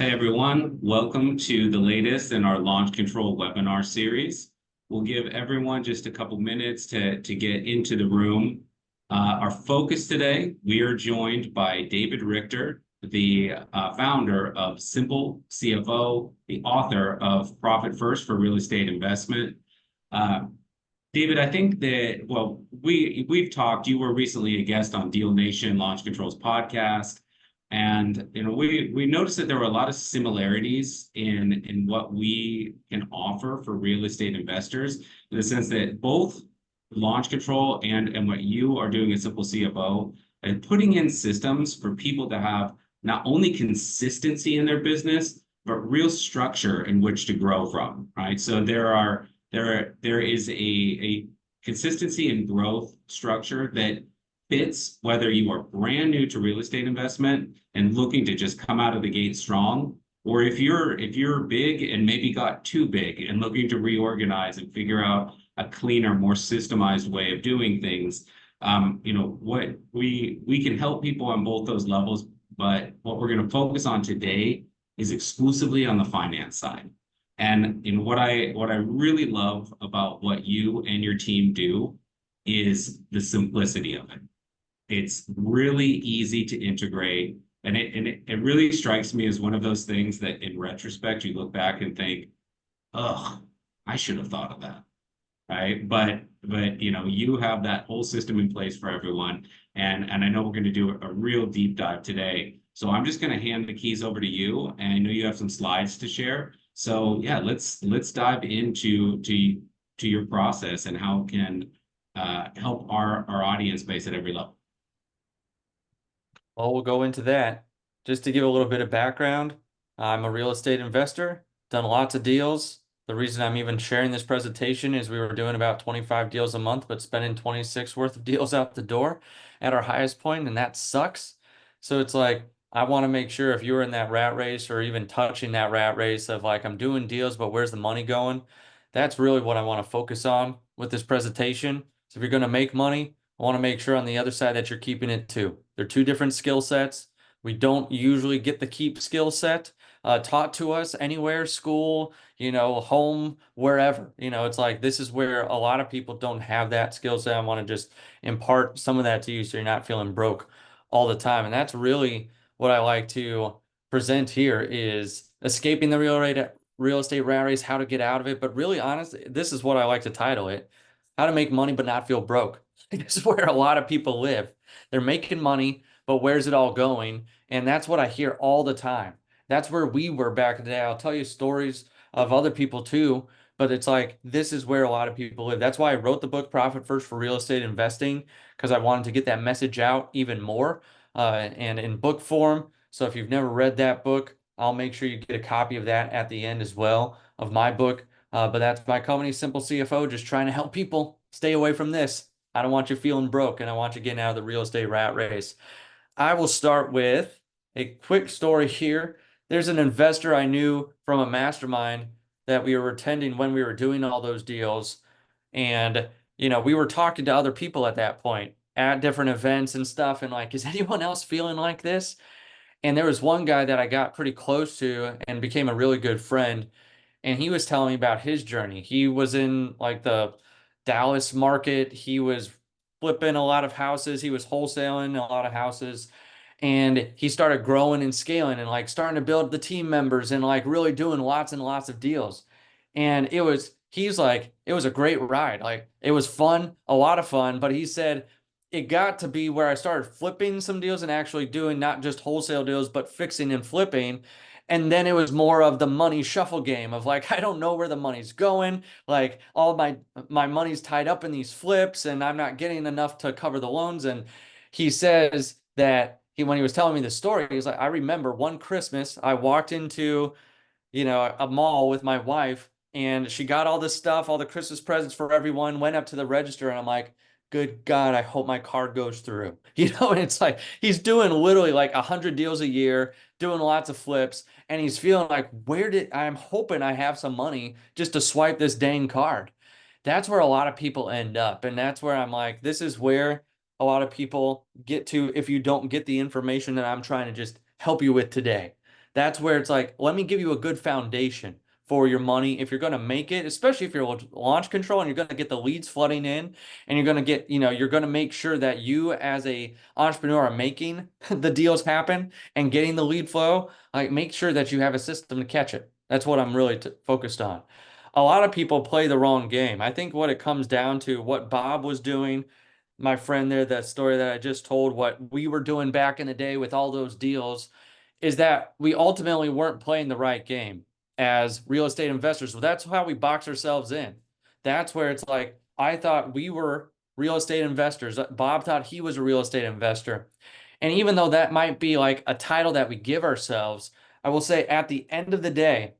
Hey everyone, welcome to the latest in our Launch Control webinar series. We'll give everyone just a couple minutes to get into the room. Our focus today, we are joined by David Richter, the founder of Simple CFO, the author of Profit First for Real Estate Investment. Uh, David, I think that, well, we've talked, you were recently a guest on Deal Nation Launch Control's podcast. And we noticed that there were a lot of similarities in what we can offer for real estate investors, in the sense that both Launch Control and what you are doing at Simple CFO and putting in systems for people to have not only consistency in their business, but real structure in which to grow from, right? So there is a consistency and growth structure that fits whether you are brand new to real estate investment and looking to just come out of the gate strong, or if you're big and maybe got too big and looking to reorganize and figure out a cleaner, more systemized way of doing things. What we can help people on both those levels, but what we're going to focus on today is exclusively on the finance side. And what I really love about what you and your team do is the simplicity of it. It's really easy to integrate, and it really strikes me as one of those things that in retrospect you look back and think, oh, I should have thought of that, right? But you have that whole system in place for everyone, and I know we're going to do a real deep dive today. So I'm just going to hand the keys over to you, and I know you have some slides to share. So yeah, let's dive into your process and how it can help our audience base at every level. Well, we'll go into that. Just to give a little bit of background, I'm a real estate investor, done lots of deals. The reason I'm even sharing this presentation is we were doing about 25 deals a month, but spending 26 worth of deals out the door at our highest point, and that sucks. So it's like, I want to make sure if you're in that rat race or even touching that rat race of like, I'm doing deals, but where's the money going? That's really what I want to focus on with this presentation. So if you're going to make money, I want to make sure on the other side that you're keeping it too. They're two different skill sets. We don't usually get the keep skill set taught to us anywhere, school, home, wherever. It's like this is where a lot of people don't have that skill set. I want to just impart some of that to you so you're not feeling broke all the time. And that's really what I like to present here is escaping the real estate rat race, how to get out of it. But really honestly, this is what I like to title it, how to make money but not feel broke. This is where a lot of people live. They're making money, but where's it all going? And that's what I hear all the time. That's where we were back in the day. I'll tell you stories of other people too, but it's like this is where a lot of people live. That's why I wrote the book Profit First for Real Estate Investing, because I wanted to get that message out even more and in book form. So if you've never read that book, I'll make sure you get a copy of that at the end as well of my book. But that's my company, Simple CFO, just trying to help people stay away from this. I don't want you feeling broke, and I want you getting out of the real estate rat race. I will start with a quick story here. There's an investor I knew from a mastermind that we were attending when we were doing all those deals. And, we were talking to other people at that point at different events and stuff. And like, is anyone else feeling like this? And there was one guy that I got pretty close to and became a really good friend. And he was telling me about his journey. He was in like the Dallas market. He was flipping a lot of houses. He was wholesaling a lot of houses. And he started growing and scaling and like starting to build the team members and like really doing lots and lots of deals. And he's like, it was a great ride. Like it was fun, a lot of fun. But he said it got to be where I started flipping some deals and actually doing not just wholesale deals, but fixing and flipping. And then it was more of the money shuffle game of like, I don't know where the money's going. Like all my money's tied up in these flips and I'm not getting enough to cover the loans. And he says that when he was telling me the story, he's like, I remember one Christmas I walked into, a mall with my wife and she got all this stuff, all the Christmas presents for everyone, went up to the register and I'm like, good God, I hope my card goes through. And it's like he's doing literally like 100 deals a year, doing lots of flips, and he's feeling like, I'm hoping I have some money just to swipe this dang card. That's where a lot of people end up. And that's where I'm like, this is where a lot of people get to if you don't get the information that I'm trying to just help you with today. That's where it's like, let me give you a good foundation for your money. If you're going to make it, especially if you're launch control and you're going to get the leads flooding in and you're going to get, you're going to make sure that you as a entrepreneur are making the deals happen and getting the lead flow, like make sure that you have a system to catch it. That's what I'm really focused on. A lot of people play the wrong game. I think what it comes down to, what Bob was doing, my friend there, that story that I just told, what we were doing back in the day with all those deals, is that we ultimately weren't playing the right game as real estate investors. Well, that's how we box ourselves in. That's where it's like, I thought we were real estate investors. Bob thought he was a real estate investor. And even though that might be like a title that we give ourselves, I will say at the end of the day,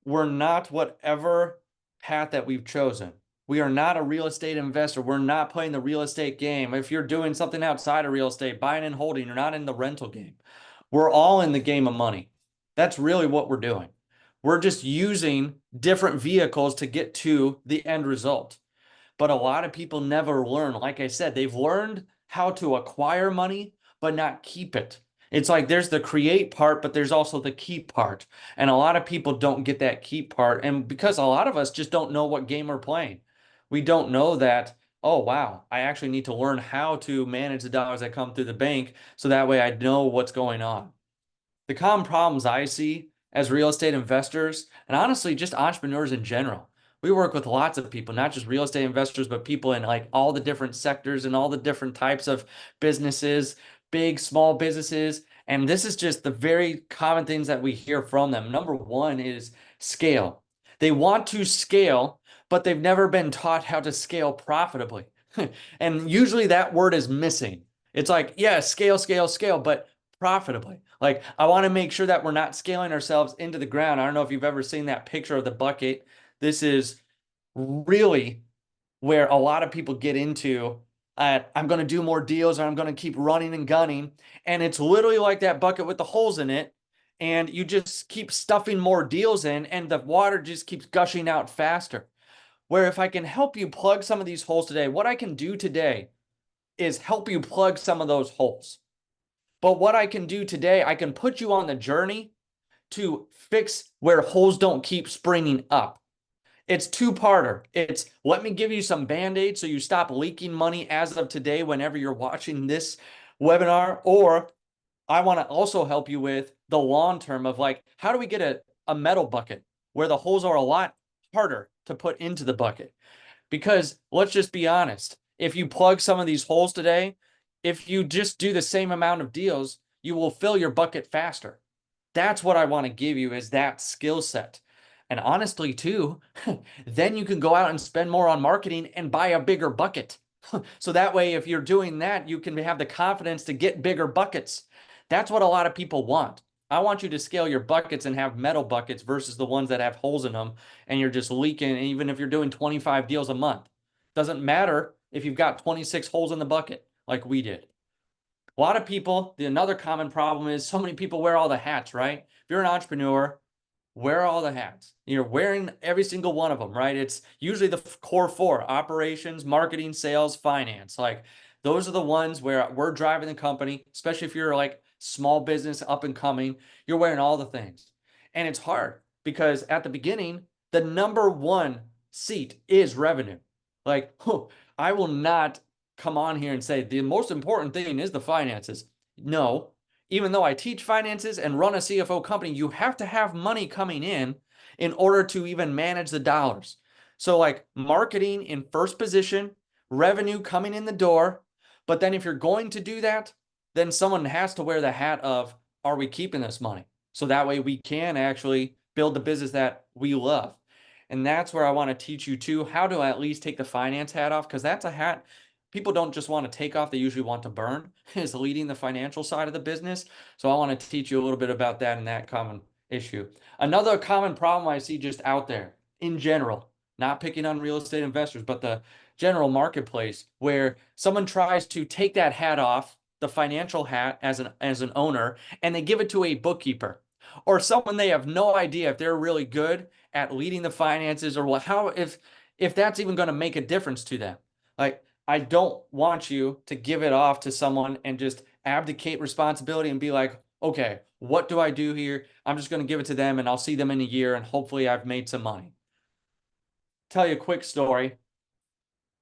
we're not whatever path that we've chosen. We are not a real estate investor. We're not playing the real estate game. If you're doing something outside of real estate, buying and holding, you're not in the rental game. We're all in the game of money. That's really what we're doing. We're just using different vehicles to get to the end result. But a lot of people never learn. Like I said, they've learned how to acquire money, but not keep it. It's like there's the create part, but there's also the keep part. And a lot of people don't get that keep part. And because a lot of us just don't know what game we're playing, we don't know that, oh, wow, I actually need to learn how to manage the dollars that come through the bank so that way I know what's going on. The common problems I see as real estate investors, and honestly, just entrepreneurs in general. We work with lots of people, not just real estate investors, but people in like all the different sectors and all the different types of businesses, big, small businesses. And this is just the very common things that we hear from them. Number one is scale. They want to scale, but they've never been taught how to scale profitably. And usually that word is missing. It's like, yeah, scale, scale, scale, but profitably. Like, I want to make sure that we're not scaling ourselves into the ground. I don't know if you've ever seen that picture of the bucket. This is really where a lot of people get into. I'm going to do more deals, or I'm going to keep running and gunning. And it's literally like that bucket with the holes in it. And you just keep stuffing more deals in, and the water just keeps gushing out faster. Where if I can help you plug some of these holes today, what I can do today is help you plug some of those holes. But what I can do today, I can put you on the journey to fix where holes don't keep springing up. It's two-parter. It's let me give you some Band-Aids so you stop leaking money as of today whenever you're watching this webinar, or I want to also help you with the long term of like, how do we get a metal bucket where the holes are a lot harder to put into the bucket? Because let's just be honest, if you plug some of these holes today, if you just do the same amount of deals, you will fill your bucket faster. That's what I want to give you, is that skill set. And honestly, too, then you can go out and spend more on marketing and buy a bigger bucket. So that way, if you're doing that, you can have the confidence to get bigger buckets. That's what a lot of people want. I want you to scale your buckets and have metal buckets versus the ones that have holes in them and you're just leaking. And even if you're doing 25 deals a month, doesn't matter if you've got 26 holes in the bucket like we did. A lot of people, another common problem is so many people wear all the hats, right? If you're an entrepreneur, wear all the hats. You're wearing every single one of them, right? It's usually the core four: operations, marketing, sales, finance. Like those are the ones where we're driving the company, especially if you're like small business up and coming, you're wearing all the things. And it's hard because at the beginning, the number one seat is revenue. Like, I will not come on here and say the most important thing is the finances. No, even though I teach finances and run a CFO company, you have to have money coming in order to even manage the dollars. So like marketing in first position, revenue coming in the door. But then if you're going to do that, then someone has to wear the hat of, are we keeping this money? So that way we can actually build the business that we love. And that's where I want to teach you too, how to at least take the finance hat off, because that's a hat people don't just want to take off, they usually want to burn, is leading the financial side of the business. So I want to teach you a little bit about that and that common issue. Another common problem I see just out there in general, not picking on real estate investors, but the general marketplace, where someone tries to take that hat off, the financial hat as an owner, and they give it to a bookkeeper or someone they have no idea if they're really good at leading the finances, or how if that's even going to make a difference to them. Like, I don't want you to give it off to someone and just abdicate responsibility and be like, okay, what do I do here? I'm just going to give it to them and I'll see them in a year and hopefully I've made some money. Tell you a quick story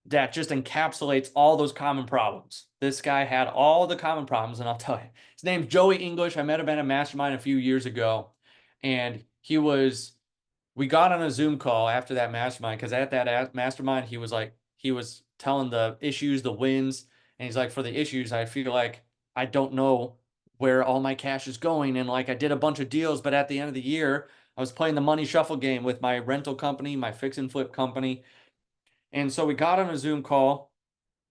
that just encapsulates all those common problems. This guy had all the common problems, and I'll tell you, his name's Joey English. I met him at a mastermind a few years ago, and we got on a Zoom call after that mastermind because at that mastermind, he was telling the issues, the wins, and he's like, for the issues, I feel like I don't know where all my cash is going, and like I did a bunch of deals, but at the end of the year, I was playing the money shuffle game with my rental company, my fix and flip company, and so we got on a Zoom call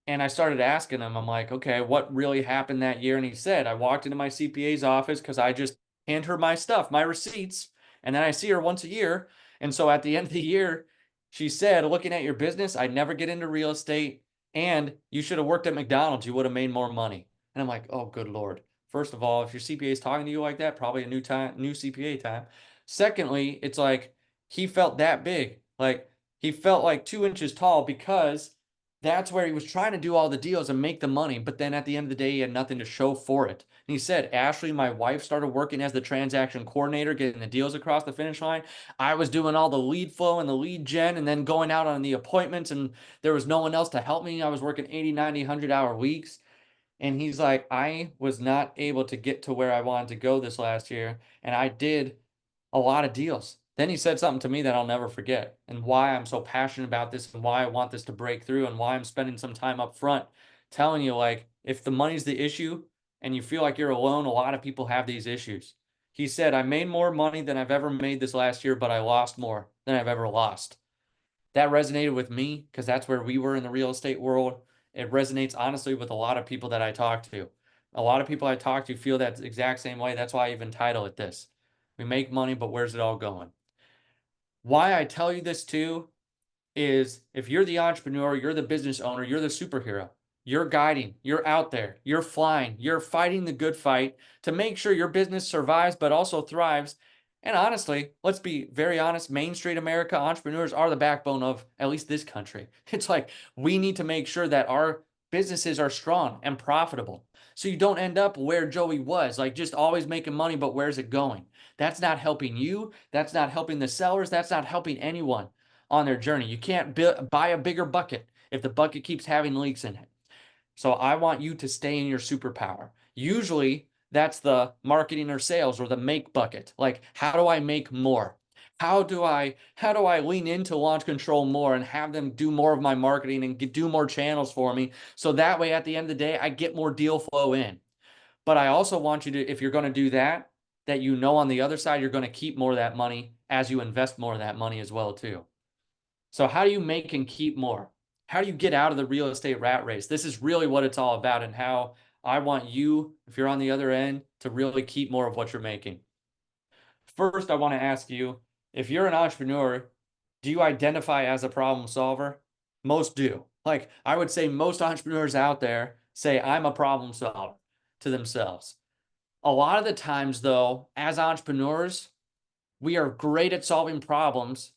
and I started asking him, I'm like, okay, what really happened that year? And he said, I walked into my CPA's office because I just hand her my stuff, my receipts, and then I see her once a year. And so at the end of the year, she said, looking at your business, I'd never get into real estate. And you should have worked at McDonald's. You would have made more money. And I'm like, oh, good Lord. First of all, if your CPA is talking to you like that, probably a new CPA time. Secondly, it's like he felt that big. Like he felt like 2 inches tall because that's where he was trying to do all the deals and make the money. But then at the end of the day, he had nothing to show for it. And he said, Ashley, my wife, started working as the transaction coordinator, getting the deals across the finish line. I was doing all the lead flow and the lead gen and then going out on the appointments, and there was no one else to help me. I was working 80, 90, 100-hour weeks. And he's like, I was not able to get to where I wanted to go this last year. And I did a lot of deals. Then he said something to me that I'll never forget, and why I'm so passionate about this and why I want this to break through and why I'm spending some time up front telling you, like, if the money's the issue and you feel like you're alone, a lot of people have these issues. He said, I made more money than I've ever made this last year, but I lost more than I've ever lost. That resonated with me because that's where we were in the real estate world. It resonates honestly with a lot of people that I talk to. A lot of people I talk to feel that exact same way. That's why I even title it this. We make money, but where's it all going? Why I tell you this too is if you're the entrepreneur, you're the business owner, you're the superhero, you're guiding, you're out there, you're flying, you're fighting the good fight to make sure your business survives but also thrives. And honestly, let's be very honest, Main Street America entrepreneurs are the backbone of at least this country. It's like we need to make sure that our businesses are strong and profitable. So you don't end up where Joey was, like just always making money, but where's it going? That's not helping you. That's not helping the sellers. That's not helping anyone on their journey. You can't buy a bigger bucket if the bucket keeps having leaks in it. So I want you to stay in your superpower. Usually that's the marketing or sales or the make bucket. Like, how do I make more? How do I lean into launch control more and have them do more of my marketing and do more channels for me? So that way at the end of the day, I get more deal flow in. But I also want you to, if you're going to do that, that you know on the other side, you're going to keep more of that money as you invest more of that money as well too. So how do you make and keep more? How do you get out of the real estate rat race? This is really what it's all about and how I want you, if you're on the other end, to really keep more of what you're making. First, I want to ask you, if you're an entrepreneur, do you identify as a problem solver? Most do. Like I would say most entrepreneurs out there say, I'm a problem solver to themselves. A lot of the times, though, as entrepreneurs, we are great at solving problems,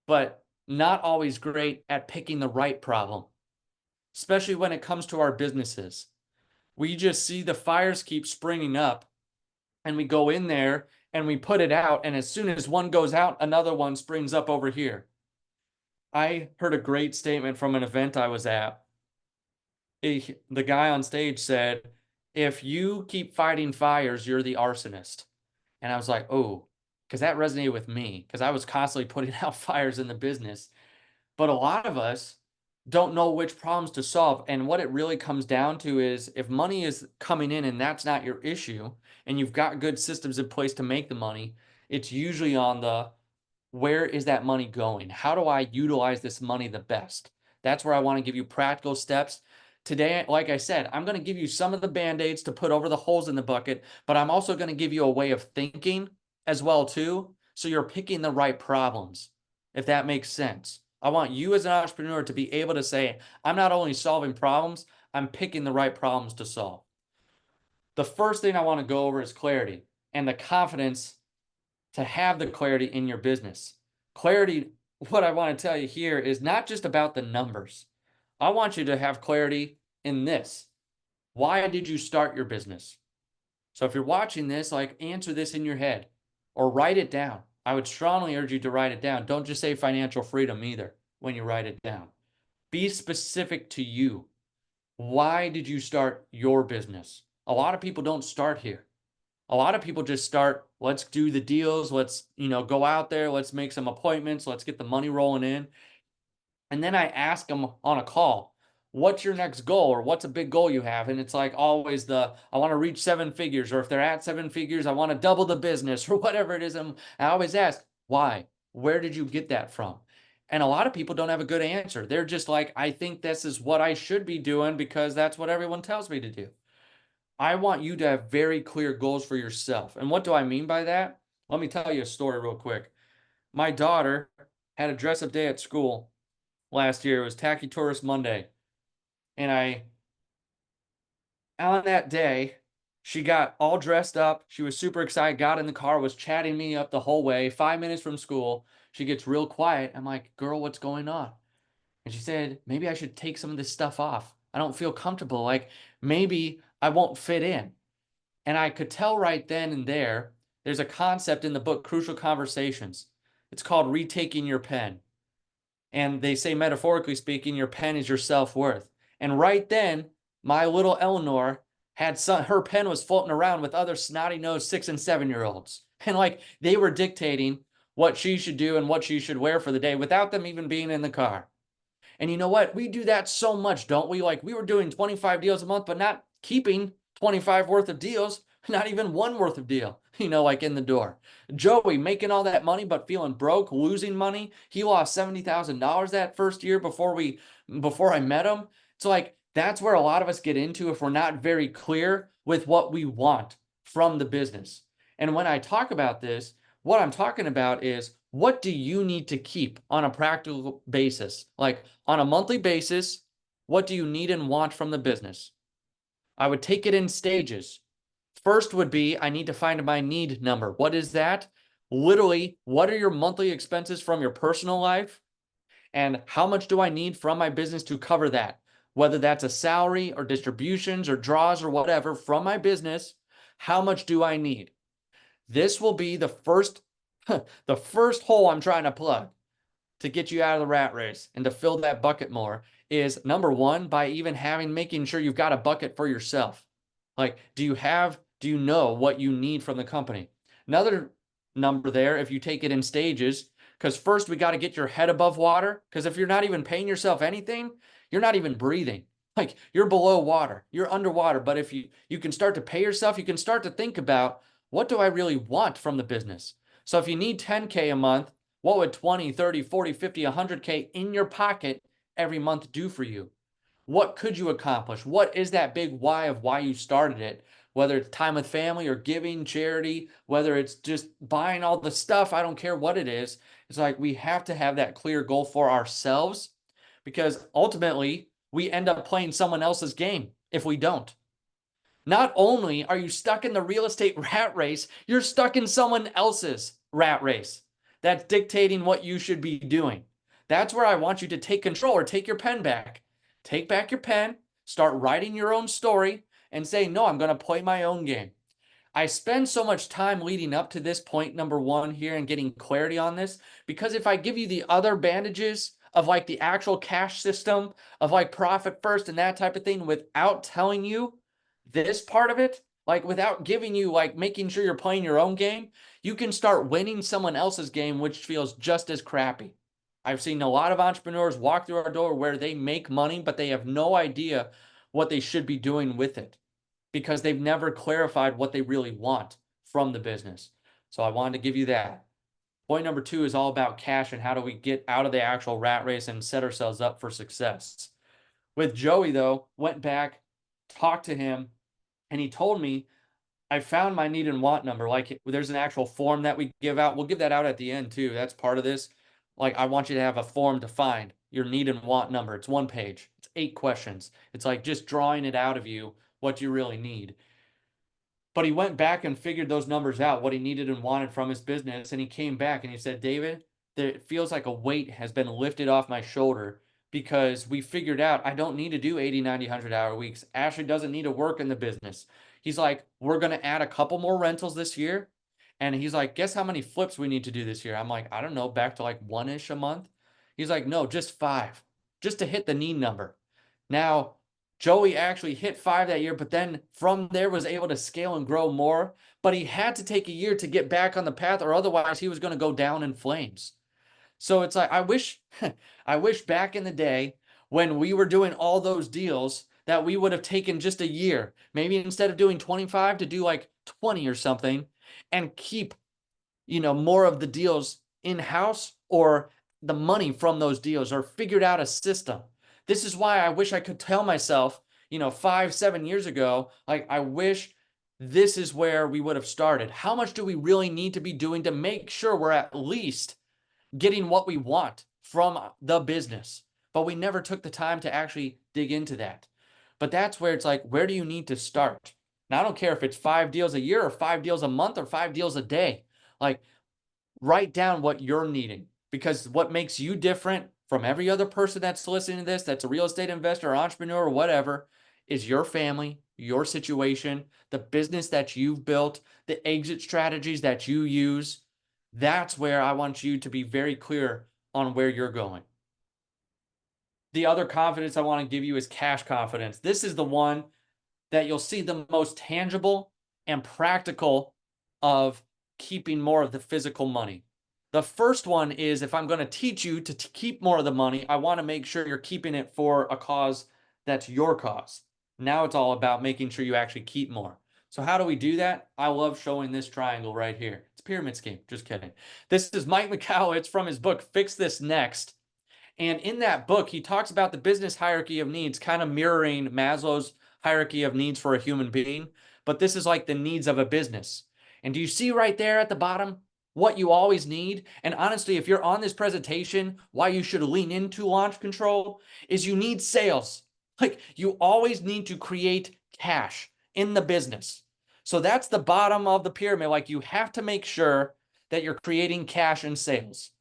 but not always great at picking the right problem, especially when it comes to our businesses. We just see the fires keep springing up and we go in there and we put it out. And as soon as one goes out, another one springs up over here. I heard a great statement from an event I was at. The guy on stage said, if you keep fighting fires, you're the arsonist. And I was like, oh, because that resonated with me because I was constantly putting out fires in the business. But a lot of us don't know which problems to solve. And what it really comes down to is if money is coming in and that's not your issue, and you've got good systems in place to make the money, it's usually on the where is that money going? How do I utilize this money the best? That's where I want to give you practical steps. Today, like I said, I'm going to give you some of the band-aids to put over the holes in the bucket, but I'm also going to give you a way of thinking as well too, so you're picking the right problems, if that makes sense. I want you as an entrepreneur to be able to say, I'm not only solving problems, I'm picking the right problems to solve. The first thing I want to go over is clarity and the confidence to have the clarity in your business. Clarity, what I want to tell you here is not just about the numbers. I want you to have clarity in this. Why did you start your business? So if you're watching this, like answer this in your head or write it down. I would strongly urge you to write it down. Don't just say financial freedom either when you write it down. Be specific to you. Why did you start your business? A lot of people don't start here. A lot of people just start, let's do the deals, let's, go out there, let's make some appointments, let's get the money rolling in. And then I ask them on a call, what's your next goal or what's a big goal you have? And it's like always I want to reach 7 figures, or if they're at 7 figures, I want to double the business or whatever it is. And I always ask, why? Where did you get that from? And a lot of people don't have a good answer. They're just like, I think this is what I should be doing because that's what everyone tells me to do. I want you to have very clear goals for yourself. And what do I mean by that? Let me tell you a story real quick. My daughter had a dress up day at school last year. It was Tacky Tourist Monday. And on that day, she got all dressed up. She was super excited, got in the car, was chatting me up the whole way. 5 minutes from school, she gets real quiet. I'm like, girl, what's going on? And she said, maybe I should take some of this stuff off. I don't feel comfortable. Like maybe I won't fit in. And I could tell right then and there's a concept in the book, Crucial Conversations. It's called retaking your pen. And they say, metaphorically speaking, your pen is your self-worth. And right then, my little Eleanor her pen was floating around with other snotty-nosed 6 and 7-year-olds. And like they were dictating what she should do and what she should wear for the day without them even being in the car. And you know what? We do that so much, don't we? Like we were doing 25 deals a month, but not keeping 25 worth of deals, not even one worth of deal, like in the door. Joey making all that money, but feeling broke, losing money. He lost $70,000 that first year before I met him. It's like, that's where a lot of us get into if we're not very clear with what we want from the business. And when I talk about this, what I'm talking about is, what do you need to keep on a practical basis? Like on a monthly basis, what do you need and want from the business? I would take it in stages. First would be, I need to find my need number. What is that? Literally, what are your monthly expenses from your personal life? And how much do I need from my business to cover that? Whether that's a salary or distributions or draws or whatever from my business, how much do I need? This will be the first hole I'm trying to plug to get you out of the rat race and to fill that bucket more is number one, by even making sure you've got a bucket for yourself. Like, do you know what you need from the company? Another number there, if you take it in stages, because first we got to get your head above water. Because if you're not even paying yourself anything, you're not even breathing. Like you're below water, you're underwater. But if you can start to pay yourself, you can start to think about, what do I really want from the business? So if you need 10K a month, what would 20, 30, 40, 50, 100K in your pocket every month do for you? What could you accomplish? What is that big why of why you started it? Whether it's time with family or giving, charity, whether it's just buying all the stuff, I don't care what it is. It's like we have to have that clear goal for ourselves, because ultimately we end up playing someone else's game if we don't. Not only are you stuck in the real estate rat race, you're stuck in someone else's rat race that's dictating what you should be doing. That's where I want you to take control, or take your pen back. Take back your pen, start writing your own story, and say, no, I'm going to play my own game. I spend so much time leading up to this point number one here and getting clarity on this, because if I give you the other bandages of like the actual cash system of like profit first and that type of thing without telling you this part of it, like without giving you like making sure you're playing your own game, you can start winning someone else's game, which feels just as crappy. I've seen a lot of entrepreneurs walk through our door where they make money, but they have no idea what they should be doing with it, because they've never clarified what they really want from the business. So I wanted to give you that. Point number two is all about cash and how do we get out of the actual rat race and set ourselves up for success. With Joey, though, went back, talked to him, and he told me, I found my need and want number. Like there's an actual form that we give out. We'll give that out at the end too. That's part of this. Like I want you to have a form to find your need and want number. It's 1 page. It's 8 questions. It's like just drawing it out of you what you really need. But he went back and figured those numbers out, what he needed and wanted from his business. And he came back and he said, David, it feels like a weight has been lifted off my shoulder, because we figured out I don't need to do 80, 90, 100-hour weeks. Ashley doesn't need to work in the business. He's like, we're going to add a couple more rentals this year. And he's like, guess how many flips we need to do this year? I'm like, I don't know, back to like one-ish a month. He's like, no, just 5, just to hit the need number. Now, Joey actually hit 5 that year, but then from there was able to scale and grow more. But he had to take a year to get back on the path, or otherwise he was going to go down in flames. So it's like, I wish, I wish back in the day when we were doing all those deals that we would have taken just a year, maybe instead of doing 25 to do like 20 or something, and keep, more of the deals in-house, or the money from those deals, or figured out a system. This is why I wish I could tell myself, 5, 7 years ago, like, I wish this is where we would have started. How much do we really need to be doing to make sure we're at least getting what we want from the business? But we never took the time to actually dig into that. But that's where it's like, where do you need to start? Now, I don't care if it's 5 deals a year or 5 deals a month or 5 deals a day. Like, write down what you're needing, because what makes you different from every other person that's listening to this, that's a real estate investor or entrepreneur or whatever, is your family, your situation, the business that you've built, the exit strategies that you use. That's where I want you to be very clear on where you're going. The other confidence I want to give you is cash confidence. This is the one that you'll see the most tangible and practical of keeping more of the physical money. The first one is, if I'm going to teach you to keep more of the money, I want to make sure you're keeping it for a cause that's your cause. Now it's all about making sure you actually keep more. So how do we do that? I love showing this triangle right here. It's a pyramid scheme. Just kidding. This is Mike Mikowicz from his book, Fix This Next. And in that book, he talks about the business hierarchy of needs, kind of mirroring Maslow's hierarchy of needs for a human being. But this is like the needs of a business. And do you see right there at the bottom what you always need? And honestly, if you're on this presentation, why you should lean into launch control is you need sales. Like, you always need to create cash in the business. So that's the bottom of the pyramid. Like, you have to make sure that you're creating cash and sales.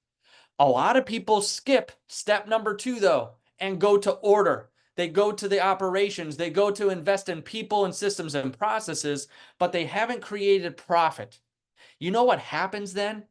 A lot of people skip step number 2, though, and go to order. They go to the operations. They go to invest in people and systems and processes, but they haven't created profit. You know what happens then?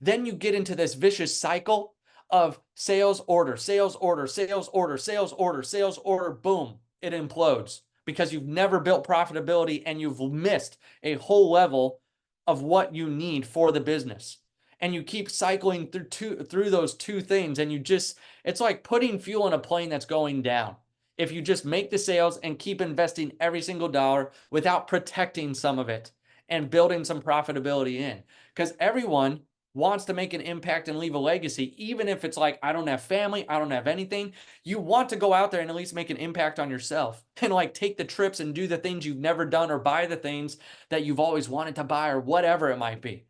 Then you get into this vicious cycle of sales order, sales order, sales order, sales order, sales order. Boom, it implodes because you've never built profitability and you've missed a whole level of what you need for the business. And you keep cycling through those 2 things, and it's like putting fuel in a plane that's going down. If you just make the sales and keep investing every single dollar without protecting some of it and building some profitability in, because everyone wants to make an impact and leave a legacy. Even if it's like, I don't have family, I don't have anything, you want to go out there and at least make an impact on yourself and like take the trips and do the things you've never done, or buy the things that you've always wanted to buy, or whatever it might be.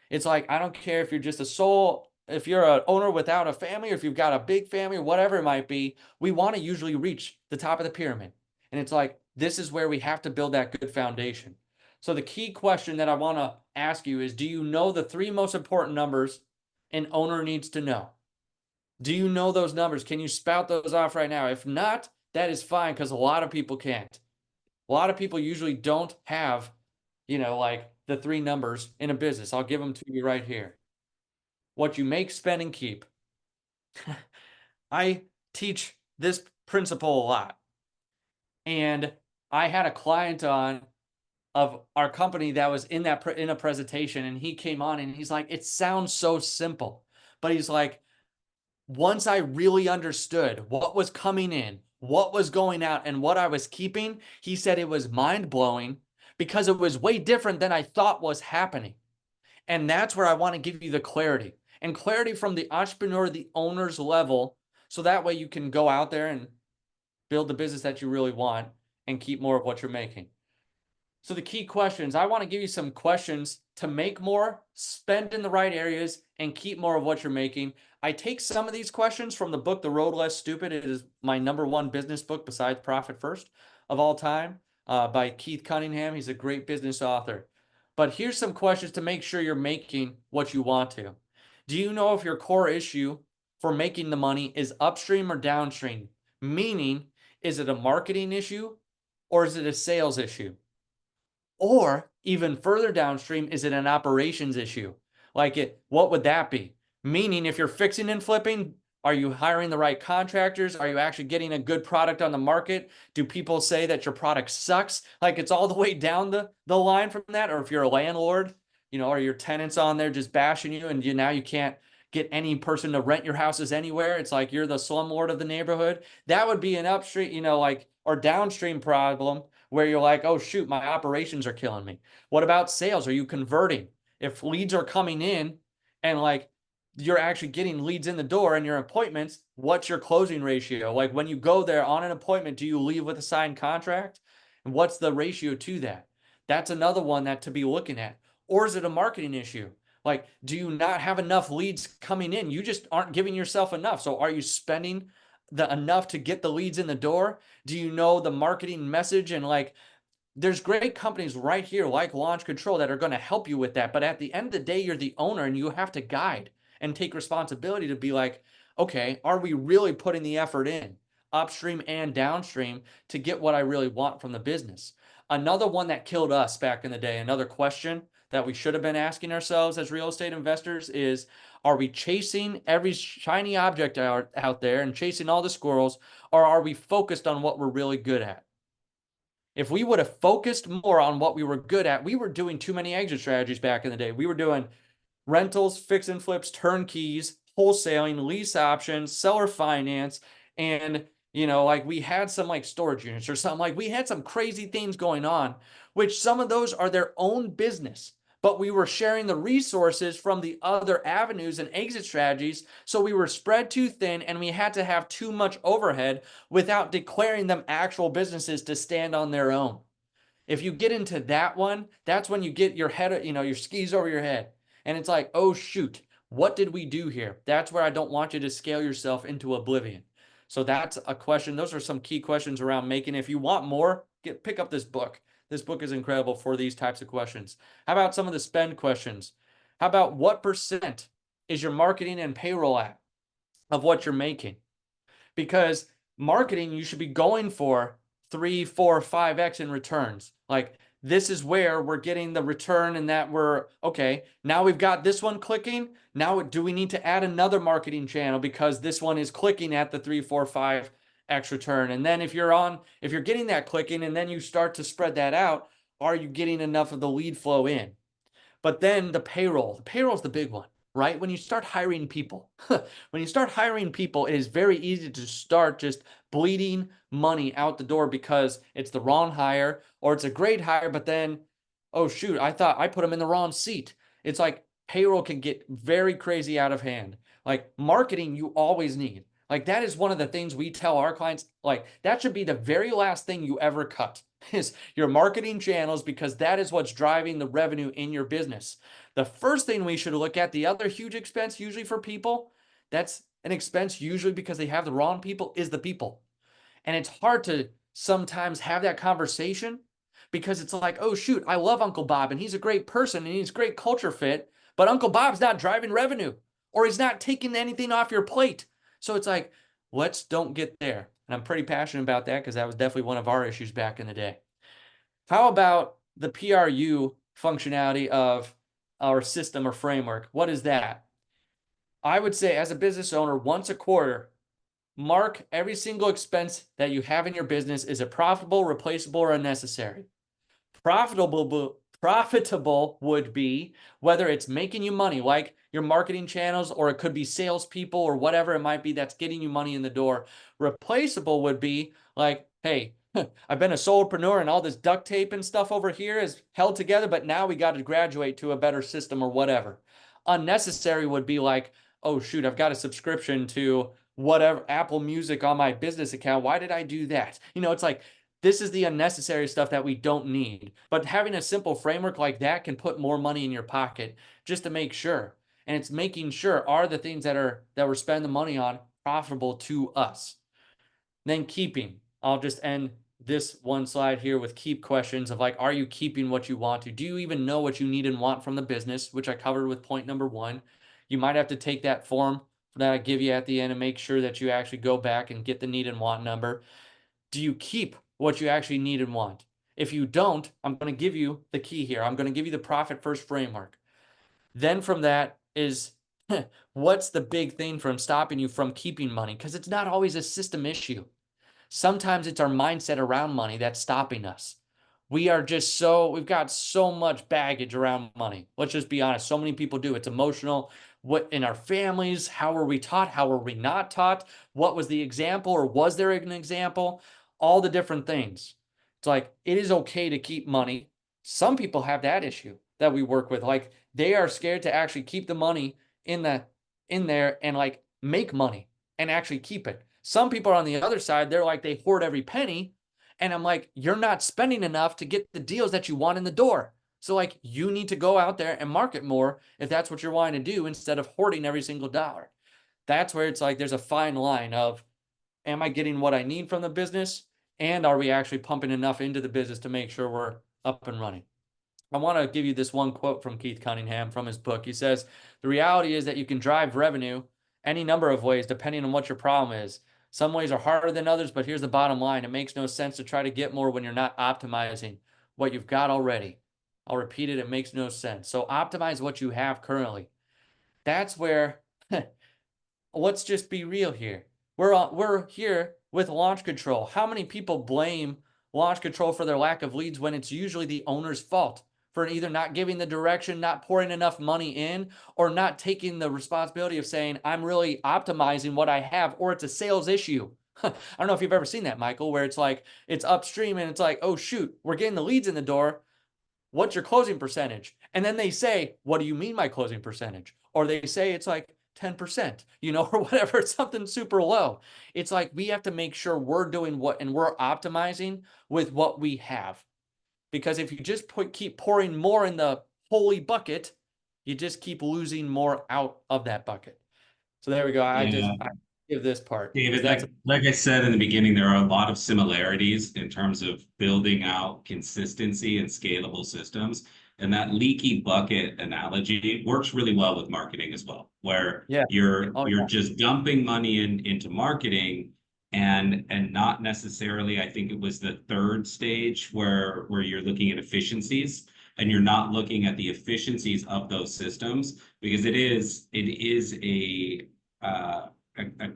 It's like, I don't care if you're just if you're an owner without a family, or if you've got a big family, or whatever it might be, we want to usually reach the top of the pyramid. And it's like, this is where we have to build that good foundation. So the key question that I want to ask you is, do you know the 3 most important numbers an owner needs to know? Do you know those numbers? Can you spout those off right now? If not, that is fine, because a lot of people can't. A lot of people usually don't have, like the 3 numbers in a business. I'll give them to you right here. What you make, spend, and keep. I teach this principle a lot. And I had a client on of our company that was in a presentation, and he came on and he's like, it sounds so simple, but he's like, once I really understood what was coming in, what was going out, and what I was keeping, he said it was mind-blowing because it was way different than I thought was happening. And that's where I want to give you the clarity, and clarity from the entrepreneur, the owner's level, so that way you can go out there and build the business that you really want and keep more of what you're making. So the key questions, I want to give you some questions to make more, spend in the right areas, and keep more of what you're making. I take some of these questions from the book, The Road Less Stupid. It is my #1 business book besides Profit First of all time, by Keith Cunningham. He's a great business author. But here's some questions to make sure you're making what you want to. Do you know if your core issue for making the money is upstream or downstream? Meaning, is it a marketing issue or is it a sales issue? Or even further downstream, is it an operations issue? What would that be? Meaning, if you're fixing and flipping, are you hiring the right contractors? Are you actually getting a good product on the market? Do people say that your product sucks? It's all the way down the line from that. Or if you're a landlord, are your tenants on there just bashing you, and now you can't get any person to rent your houses anywhere? It's like you're the slumlord of the neighborhood. That would be an upstream, or downstream problem where you're like, oh shoot, my operations are killing me. What about sales? Are you converting? If leads are coming in and you're actually getting leads in the door and your appointments, what's your closing ratio? When you go there on an appointment, do you leave with a signed contract? And what's the ratio to that? That's another one that to be looking at. Or is it a marketing issue? Do you not have enough leads coming in? You just aren't giving yourself enough. So are you spending the enough to get the leads in the door? Do you know the marketing message? And there's great companies right here like Launch Control that are going to help you with that. But at the end of the day, you're the owner and you have to guide and take responsibility to be like, okay, are we really putting the effort in upstream and downstream to get what I really want from the business? Another one that killed us back in the day, another question that we should have been asking ourselves as real estate investors is, are we chasing every shiny object out there and chasing all the squirrels, or are we focused on what we're really good at? If we would have focused more on what we were good at, we were doing too many exit strategies back in the day. We were doing rentals, fix and flips, turnkeys, wholesaling, lease options, seller finance, and we had some storage units or something. We had some crazy things going on, which some of those are their own business, but we were sharing the resources from the other avenues and exit strategies. So we were spread too thin and we had to have too much overhead without declaring them actual businesses to stand on their own. If you get into that one, that's when you get your head, your skis over your head. And it's like, oh shoot, what did we do here? That's where I don't want you to scale yourself into oblivion. So that's a question. Those are some key questions around making. If you want more, pick up this book. This book is incredible for these types of questions. How about some of the spend questions? How about what percent is your marketing and payroll at of what you're making? Because marketing, you should be going for 3, 4, 5x in returns. This is where we're getting the return, and that we're okay. Now we've got this one clicking. Now, do we need to add another marketing channel because this one is clicking at the 3, 4, 5x return? And then if you're getting that clicking and then you start to spread that out, are you getting enough of the lead flow in? But then the payroll is the big one, right? When you start hiring people, it is very easy to start just bleeding money out the door because it's the wrong hire or it's a great hire, but then, oh shoot, I thought I put them in the wrong seat. It's like payroll can get very crazy out of hand. Marketing, you always need. That is one of the things we tell our clients, that should be the very last thing you ever cut is your marketing channels, because that is what's driving the revenue in your business. The first thing we should look at, the other huge expense usually for people, that's an expense usually because they have the wrong people, is the people. And it's hard to sometimes have that conversation because it's like, oh shoot, I love Uncle Bob and he's a great person and he's a great culture fit, but Uncle Bob's not driving revenue or he's not taking anything off your plate. So it's like, don't get there. And I'm pretty passionate about that because that was definitely one of our issues back in the day. How about the PRU functionality of our system or framework? What is that? I would say as a business owner, once a quarter, mark every single expense that you have in your business. Is it profitable, replaceable, or unnecessary? Profitable would be whether it's making you money, like your marketing channels, or it could be salespeople or whatever it might be that's getting you money in the door. Replaceable would be like, hey, I've been a solopreneur and all this duct tape and stuff over here is held together, but now we got to graduate to a better system or whatever. Unnecessary would be like, oh shoot, I've got a subscription to whatever Apple Music on my business account. Why did I do that? It's like, this is the unnecessary stuff that we don't need. But having a simple framework like that can put more money in your pocket just to make sure. And it's making sure, are the things that we're spending the money on profitable to us? Then keeping. I'll just end this one slide here with keep questions of are you keeping what you want to? Do you even know what you need and want from the business, which I covered with point number 1. You might have to take that form that I give you at the end and make sure that you actually go back and get the need and want number. Do you keep what you actually need and want? If you don't, I'm going to give you the key here. I'm going to give you the profit first framework. Then from that is what's the big thing from stopping you from keeping money? Because it's not always a system issue. Sometimes it's our mindset around money that's stopping us. We've got so much baggage around money. Let's just be honest. So many people do. It's emotional. What in our families, how were we taught? How were we not taught? What was the example, or was there an example? All the different things. It's like, it is okay to keep money. Some people have that issue that we work with. Like, they are scared to actually keep the money in there and like make money and actually keep it. Some people are on the other side, they're like, they hoard every penny. And I'm like, you're not spending enough to get the deals that you want in the door. So like, you need to go out there and market more if that's what you're wanting to do, instead of hoarding every single dollar. That's where it's like, there's a fine line of, am I getting what I need from the business? And are we actually pumping enough into the business to make sure we're up and running? I want to give you this one quote from Keith Cunningham from his book. He says, the reality is that you can drive revenue any number of ways depending on what your problem is. Some ways are harder than others, but here's the bottom line. It makes no sense to try to get more when you're not optimizing what you've got already. I'll repeat it. It makes no sense. So optimize what you have currently. That's where, let's just be real here. We're here with launch control. How many people blame launch control for their lack of leads when it's usually the owner's fault for either not giving the direction, not pouring enough money in, or not taking the responsibility of saying, I'm really optimizing what I have, or it's a sales issue. I don't know if you've ever seen that, Michael, where it's like, it's upstream and it's like, oh shoot, we're getting the leads in the door. What's your closing percentage? And then they say, what do you mean by closing percentage? Or they say it's like 10%, or whatever. It's something super low. It's like, we have to make sure we're doing and we're optimizing with what we have. Because if you just keep pouring more in the holy bucket, you just keep losing more out of that bucket. So there we go. I Yeah. give this part because David, that's like I said in the beginning, there are a lot of similarities in terms of building out consistency and scalable systems. And that leaky bucket analogy works really well with marketing as well, where yeah. Oh you're yeah. just dumping money into marketing and not necessarily, I think it was the third stage where you're looking at efficiencies and you're not looking at the efficiencies of those systems because it is a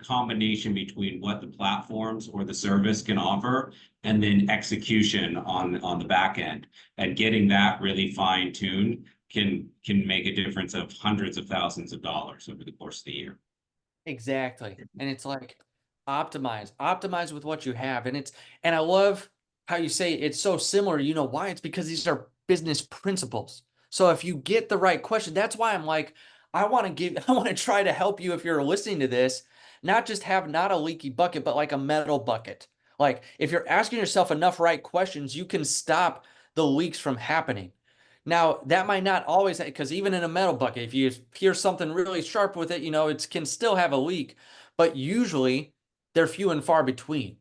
combination between what the platforms or the service can offer and then execution on the back end. And getting that really fine tuned can make a difference of hundreds of thousands of dollars over the course of the year. Exactly. And it's like, optimize with what you have. And I love how you say it's so similar. You know why? It's because these are business principles. So if you get the right question, that's why I'm like, I want to try to help you if you're listening to this, not just have not a leaky bucket, but like a metal bucket. Like, if you're asking yourself enough right questions, you can stop the leaks from happening. Now, that might not always, because even in a metal bucket, if you hear something really sharp with it, it can still have a leak, but usually they're few and far between.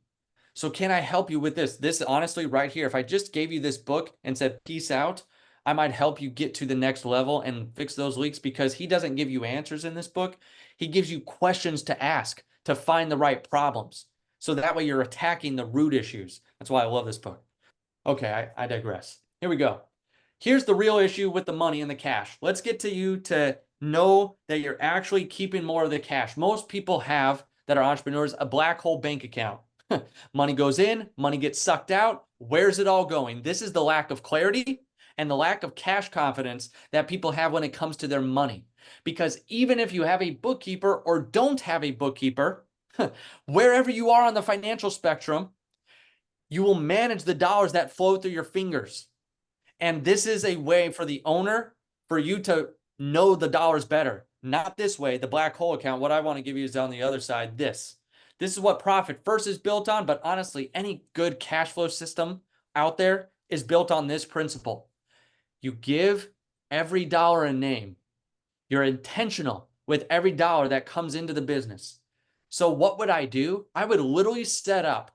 So can I help you with this? This honestly right here, if I just gave you this book and said, peace out, I might help you get to the next level and fix those leaks, because he doesn't give you answers in this book. He gives you questions to ask to find the right problems. So that way you're attacking the root issues. That's why I love this book. Okay, I digress. Here we go. Here's the real issue with the money and the cash. Let's get to you to know that you're actually keeping more of the cash. Most people have, that are entrepreneurs, a black hole bank account. Money goes in, money gets sucked out. Where's it all going? This is the lack of clarity and the lack of cash confidence that people have when it comes to their money. Because even if you have a bookkeeper or don't have a bookkeeper, wherever you are on the financial spectrum, you will manage the dollars that flow through your fingers. And this is a way for the owner, for you to know the dollars better. Not this way, the black hole account. What I want to give you is on the other side, this. This is what Profit First is built on, but honestly, any good cash flow system out there is built on this principle. You give every dollar a name. You're intentional with every dollar that comes into the business. So what would I do? I would literally set up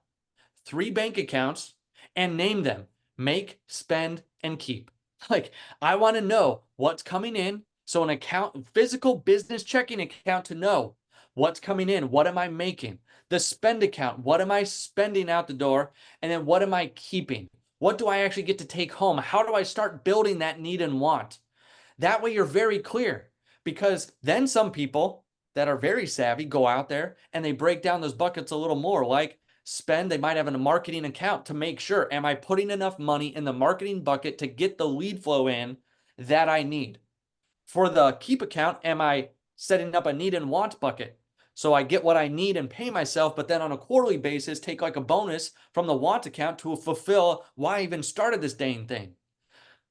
3 bank accounts and name them make, spend, and keep. Like, I want to know what's coming in. So an account, physical business checking account, to know what's coming in. What am I making? The spend account. What am I spending out the door? And then what am I keeping? What do I actually get to take home? How do I start building that need and want? That way you're very clear, because then some people that are very savvy go out there and they break down those buckets a little more, like spend, they might have a marketing account to make sure, am I putting enough money in the marketing bucket to get the lead flow in that I need? For the keep account, am I setting up a need and want bucket? So I get what I need and pay myself, but then on a quarterly basis, take like a bonus from the want account to fulfill why I even started this dang thing.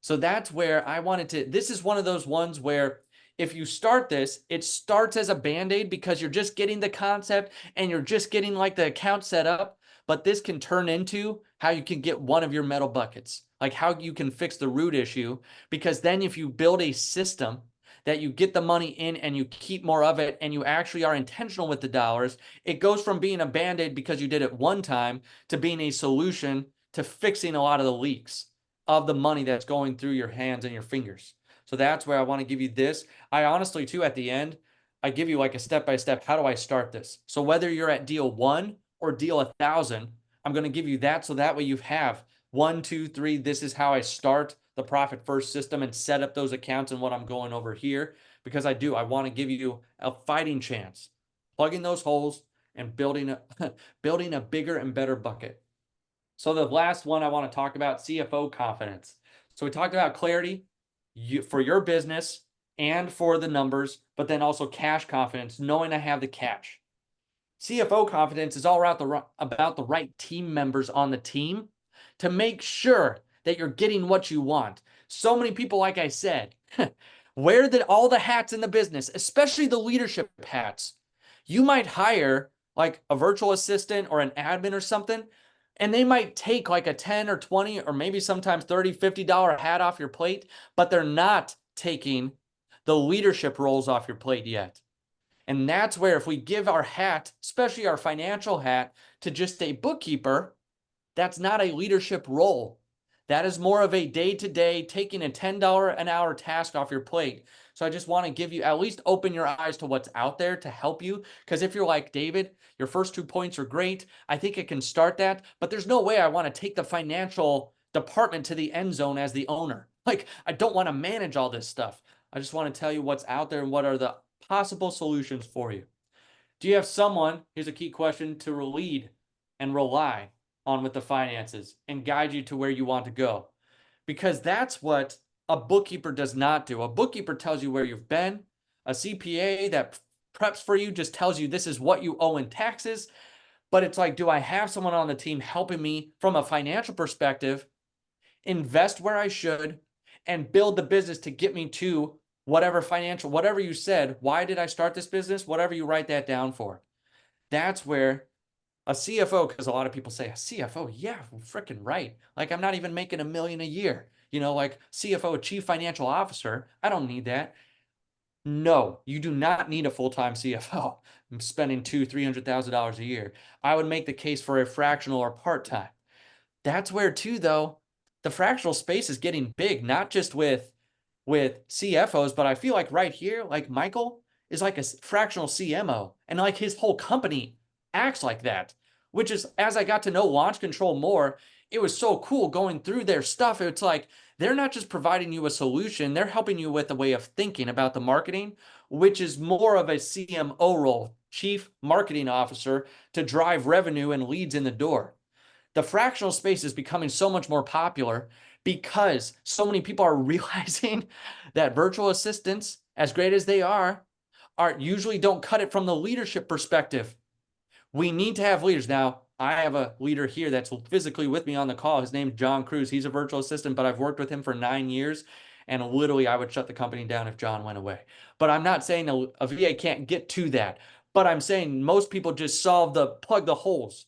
So that's where I wanted to, this is one of those ones where if you start this, it starts as a band-aid because you're just getting the concept and you're just getting like the account set up, but this can turn into how you can get one of your metal buckets, like how you can fix the root issue, because then if you build a system that you get the money in and you keep more of it and you actually are intentional with the dollars, it goes from being a band-aid because you did it one time to being a solution to fixing a lot of the leaks of the money that's going through your hands and your fingers. So that's where I want to give you this. I honestly, too, at the end, I give you like a step-by-step, how do I start this? So whether you're at deal 1 or deal 1,000, I'm going to give you that. So that way you have 1, 2, 3. This is how I start the profit first system and set up those accounts and what I'm going over here, because I want to give you a fighting chance, plugging those holes and building building a bigger and better bucket. So the last one I want to talk about, CFO confidence. So we talked about clarity for your business and for the numbers, but then also cash confidence, knowing I have the cash. CFO confidence is all about the right team members on the team to make sure that you're getting what you want. So many people, like I said, wear all the hats in the business, especially the leadership hats. You might hire like a virtual assistant or an admin or something, and they might take like a 10 or 20 or maybe sometimes $30, $50 hat off your plate, but they're not taking the leadership roles off your plate yet. And that's where if we give our hat, especially our financial hat, to just a bookkeeper, that's not a leadership role. That is more of a day-to-day, taking a $10 an hour task off your plate. So I just want to give you, at least open your eyes to what's out there to help you. Because if you're like, David, your first 2 points are great, I think it can start that, but there's no way I want to take the financial department to the end zone as the owner. Like, I don't want to manage all this stuff. I just want to tell you what's out there and what are the possible solutions for you. Do you have someone, here's a key question, to lead and rely on with the finances and guide you to where you want to go? Because that's what a bookkeeper does not do. A bookkeeper tells you where you've been. A CPA that preps for you just tells you this is what you owe in taxes. But it's like, do I have someone on the team helping me from a financial perspective, invest where I should, and build the business to get me to whatever financial, whatever you said, why did I start this business? Whatever you write that down for. That's where a CFO, because a lot of people say a CFO, yeah, freaking right. Like, I'm not even making $1 million a year. Like CFO, Chief Financial Officer. I don't need that. No, you do not need a full-time CFO. I'm spending $200,000-$300,000 a year. I would make the case for a fractional or part-time. That's where too, though, the fractional space is getting big, not just with CFOs, but I feel like right here, like Michael is like a fractional CMO, and like his whole company acts like that, which is, as I got to know Launch Control more, it was so cool going through their stuff. It's like they're not just providing you a solution, they're helping you with a way of thinking about the marketing, which is more of a CMO role, Chief Marketing Officer, to drive revenue and leads in the door. The fractional space is becoming so much more popular because so many people are realizing that virtual assistants, as great as they are usually don't cut it from the leadership perspective. We need to have leaders. Now, I have a leader here that's physically with me on the call. His name's John Cruz. He's a virtual assistant, but I've worked with him for 9 years. And literally, I would shut the company down if John went away. But I'm not saying a VA can't get to that. But I'm saying most people just plug the holes.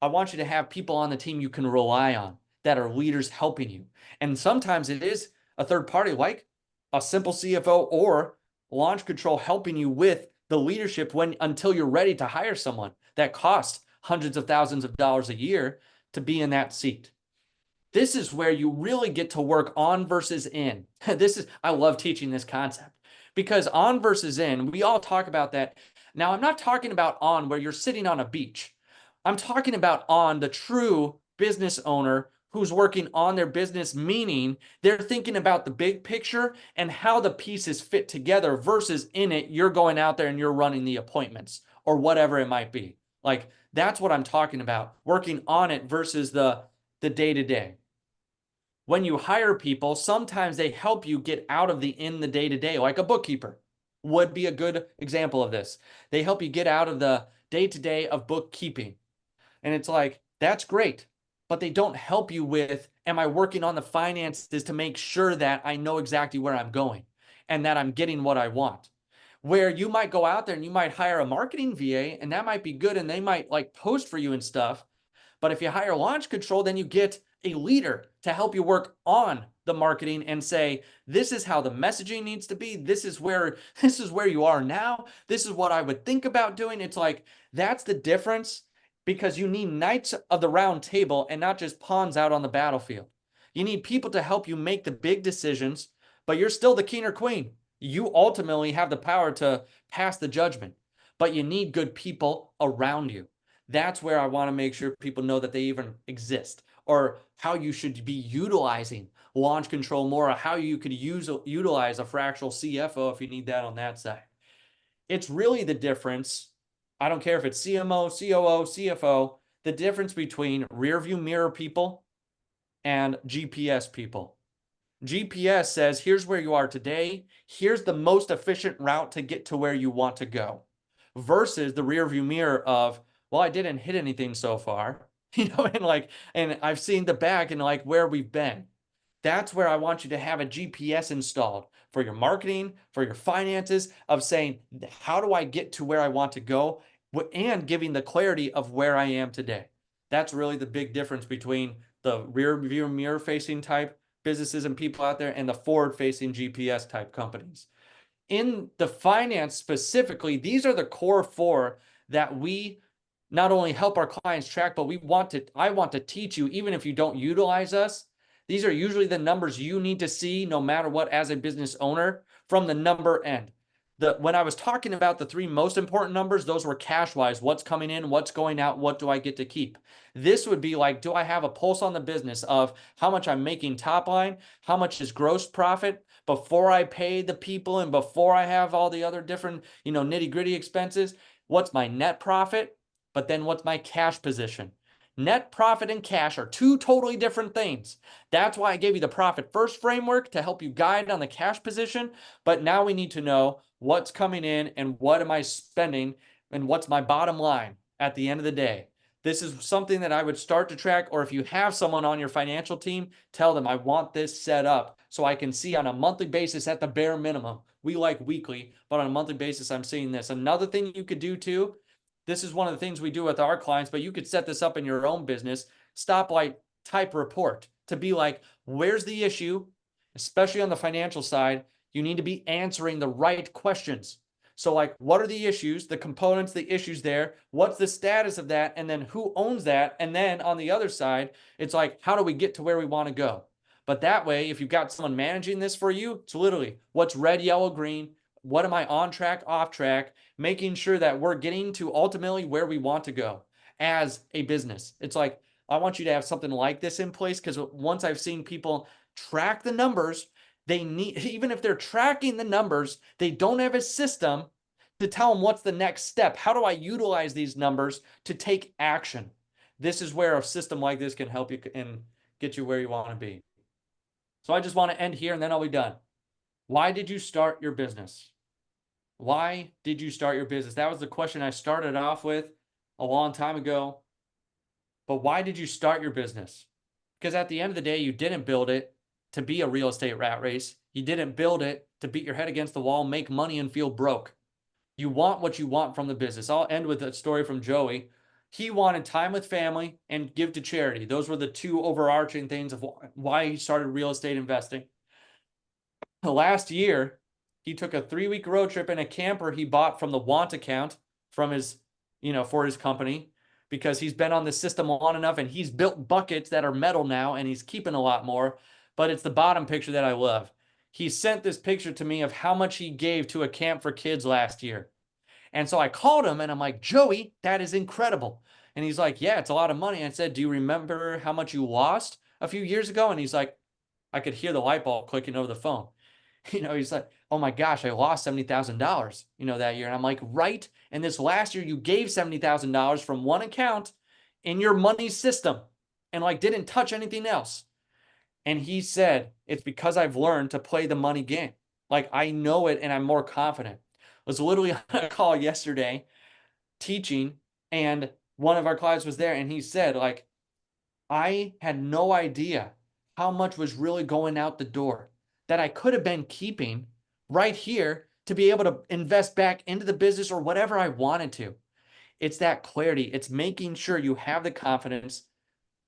I want you to have people on the team you can rely on that are leaders helping you. And sometimes it is a third party like a Simple CFO or Launch Control helping you with the leadership until you're ready to hire someone that costs hundreds of thousands of dollars a year to be in that seat. This is where you really get to work on versus in. I love teaching this concept because on versus in, we all talk about that. Now, I'm not talking about on where you're sitting on a beach. I'm talking about on the true business owner who's working on their business, meaning they're thinking about the big picture and how the pieces fit together versus in it, you're going out there and you're running the appointments or whatever it might be. Like that's what I'm talking about, working on it versus the day-to-day. When you hire people, sometimes they help you get out of the day-to-day, like a bookkeeper would be a good example of this. They help you get out of the day-to-day of bookkeeping. And it's like, that's great, but they don't help you with, am I working on the finances to make sure that I know exactly where I'm going and that I'm getting what I want? Where you might go out there and you might hire a marketing VA and that might be good and they might like post for you and stuff. But if you hire launch control, then you get a leader to help you work on the marketing and say, this is how the messaging needs to be. This is where you are now. This is what I would think about doing. It's like, that's the difference, because you need knights of the round table and not just pawns out on the battlefield. You need people to help you make the big decisions, but you're still the king or queen. You ultimately have the power to pass the judgment, but you need good people around you. That's where I want to make sure people know that they even exist, or how you should be utilizing launch control more, or how you could utilize a fractional CFO if you need that on that side. It's really the difference. I don't care if it's CMO, COO, CFO, the difference between rear view mirror people and GPS people. GPS says, here's where you are today. Here's the most efficient route to get to where you want to go, versus the rear view mirror of, well, I didn't hit anything so far, and I've seen the back and like where we've been. That's where I want you to have a GPS installed for your marketing, for your finances, of saying, how do I get to where I want to go? And giving the clarity of where I am today. That's really the big difference between the rear view mirror facing type businesses and people out there and the forward facing GPS type companies. In the finance specifically, these are the core four that we not only help our clients track, but I want to teach you, even if you don't utilize us. These are usually the numbers you need to see no matter what as a business owner from the number end. When I was talking about the three most important numbers, those were cash wise, what's coming in, what's going out, what do I get to keep? This would be like, do I have a pulse on the business of how much I'm making top line, how much is gross profit before I pay the people and before I have all the other different, nitty gritty expenses? What's my net profit? But then what's my cash position? Net profit and cash are two totally different things. That's why I gave you the profit first framework to help you guide on the cash position. But now we need to know what's coming in and what am I spending and what's my bottom line at the end of the day. This is something that I would start to track, or if you have someone on your financial team, tell them I want this set up so I can see on a monthly basis at the bare minimum. We like weekly, but on a monthly basis, I'm seeing this. Another thing you could do too, this is one of the things we do with our clients, but you could set this up in your own business, stoplight type report, to be like, where's the issue? Especially on the financial side, you need to be answering the right questions. So like, what are the issues, the components, the issues there? What's the status of that? And then who owns that? And then on the other side, it's like, how do we get to where we want to go? But that way, if you've got someone managing this for you, it's literally what's red, yellow, green. What am I on track, off track, making sure that we're getting to ultimately where we want to go as a business. It's like, I want you to have something like this in place, because once I've seen people track the numbers, they need, even if they're tracking the numbers, they don't have a system to tell them what's the next step. How do I utilize these numbers to take action? This is where a system like this can help you and get you where you want to be. So I just want to end here and then I'll be done. Why did you start your business? Why did you start your business? That was the question I started off with a long time ago. But why did you start your business? Because at the end of the day, you didn't build it to be a real estate rat race. You didn't build it to beat your head against the wall, make money, and feel broke. You want what you want from the business. I'll end with a story from Joey. He wanted time with family and give to charity. Those were the two overarching things of why he started real estate investing. Last year, he took a 3-week road trip in a camper he bought from the Want account from his, for his company, because he's been on the system long enough and he's built buckets that are metal now and he's keeping a lot more. But it's the bottom picture that I love. He sent this picture to me of how much he gave to a camp for kids last year. And so I called him and I'm like, Joey, that is incredible. And he's like, yeah, it's a lot of money. I said, do you remember how much you lost? a few years ago? And he's like, I could hear the light bulb clicking over the phone. He's like, oh my gosh, I lost $70,000, that year. And I'm like, right. And this last year, you gave $70,000 from one account in your money system and like didn't touch anything else. And he said, it's because I've learned to play the money game. Like I know it and I'm more confident. I was literally on a call yesterday teaching, and one of our clients was there and he said, like, I had no idea how much was really going out the door that I could have been keeping right here to be able to invest back into the business or whatever I wanted to. It's that clarity. It's making sure you have the confidence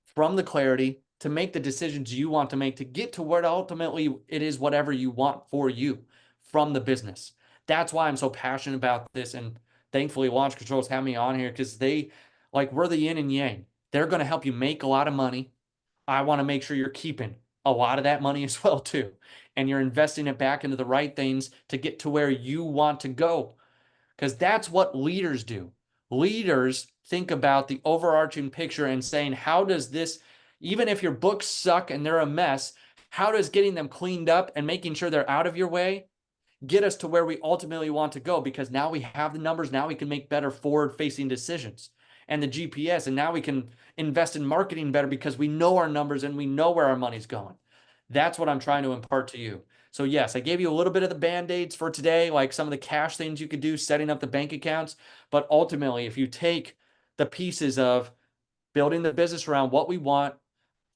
from the clarity to make the decisions you want to make to get to where ultimately it is whatever you want for you from the business. That's why I'm so passionate about this. And thankfully, Launch Control's had me on here because we're the yin and yang. They're going to help you make a lot of money. I want to make sure you're keeping a lot of that money as well, too. And you're investing it back into the right things to get to where you want to go. Because that's what leaders do. Leaders think about the overarching picture and saying, how does this, even if your books suck and they're a mess, how does getting them cleaned up and making sure they're out of your way get us to where we ultimately want to go? Because now we have the numbers, now we can make better forward-facing decisions and the GPS, and now we can invest in marketing better because we know our numbers and we know where our money's going. That's what I'm trying to impart to you. So yes, I gave you a little bit of the band-aids for today, like some of the cash things you could do, setting up the bank accounts. But ultimately, if you take the pieces of building the business around what we want,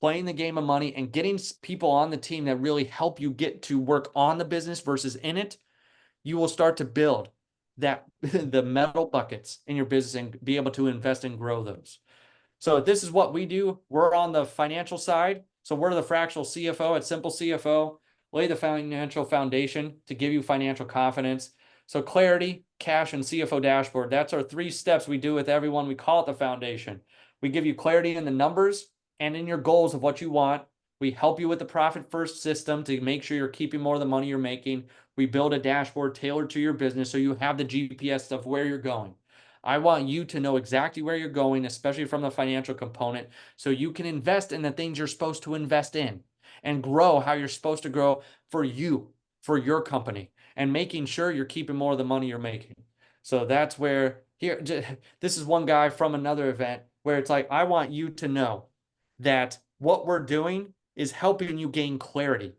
playing the game of money, and getting people on the team that really help you get to work on the business versus in it, you will start to build that the metal buckets in your business and be able to invest and grow those. So this is what we do. We're on the financial side. So we're the fractional CFO at Simple CFO, lay the financial foundation to give you financial confidence. So clarity, cash, and CFO dashboard. That's our 3 steps we do with everyone. We call it the foundation. We give you clarity in the numbers and in your goals of what you want. We help you with the profit first system to make sure you're keeping more of the money you're making. We build a dashboard tailored to your business so you have the GPS of where you're going. I want you to know exactly where you're going, especially from the financial component, so you can invest in the things you're supposed to invest in and grow how you're supposed to grow for you, for your company, and making sure you're keeping more of the money you're making. So that's where here, this is one guy from another event where it's like, I want you to know that what we're doing is helping you gain clarity.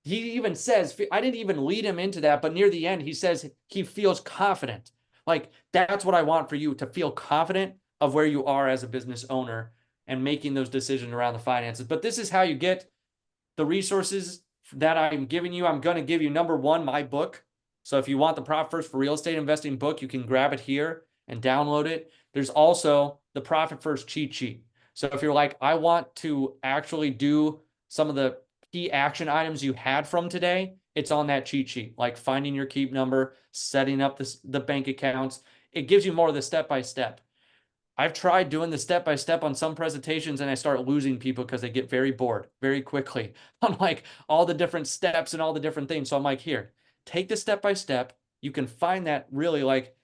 He even says, I didn't even lead him into that, but near the end, he says he feels confident. Like, that's what I want for you, to feel confident of where you are as a business owner and making those decisions around the finances. But this is how you get the resources that I'm giving you. I'm going to give you, number 1, my book. So if you want the Profit First for Real Estate Investing book, you can grab it here and download it. There's also the Profit First cheat sheet. So if you're like, I want to actually do some of the key action items you had from today, it's on that cheat sheet, like finding your keep number, setting up the bank accounts. It gives you more of the step-by-step. I've tried doing the step-by-step on some presentations and I start losing people because they get very bored very quickly on like all the different steps and all the different things. So I'm like, here, take the step-by-step. You can find that really like,